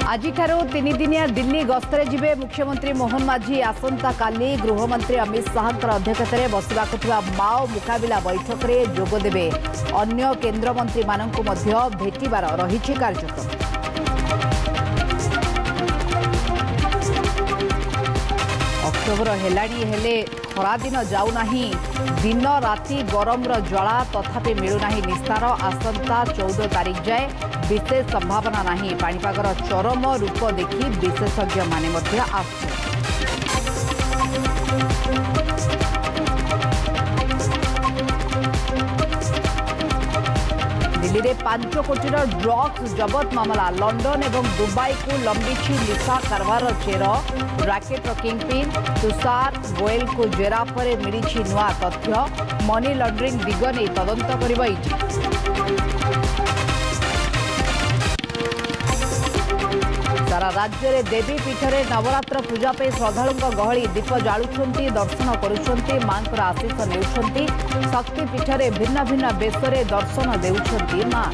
आज तीन दिनिया दिल्ली गस्तरे जिबे मुख्यमंत्री मोहन माझी आसंता काली गृहमंत्री अमित शाह अध्यक्षतार बसवा माओ मुकाबिला बैठक में जोगदेवे अन्य केन्द्रमंत्री मानक भेटार रही कार्यक्रम। अक्टोबर हेलाणी हेले खरा दिन जाऊना दिन राति गरमर ज्वाला तथापि मिलूना निस्तार। आसंता 14 तारीख जाए विशेष संभावना नहीं। पाणीपागर चरम रूप देखि विशेषज्ञ माने मध्य आश्चर्य। दिल्ली में 5 कोटी ड्रग्स जबत मामला। लंडन और दुबई को लंबिछि निशा कारबार चेर। रैकेट किंगपिन तुषार गोयल को जेरा पर मिली नुआ तथ्य। मनी लॉन्ड्रिंग दिग नहीं तदंत करिबा सारा राज्य में देवी पीठ में नवरात्र पूजा पे श्रद्धालु गहली दीप जालुंट दर्शन करुंट मां आशीष नेउछंती। शक्ति पीठ में भिन्न भिन्न बेश दर्शन देउछंती मां।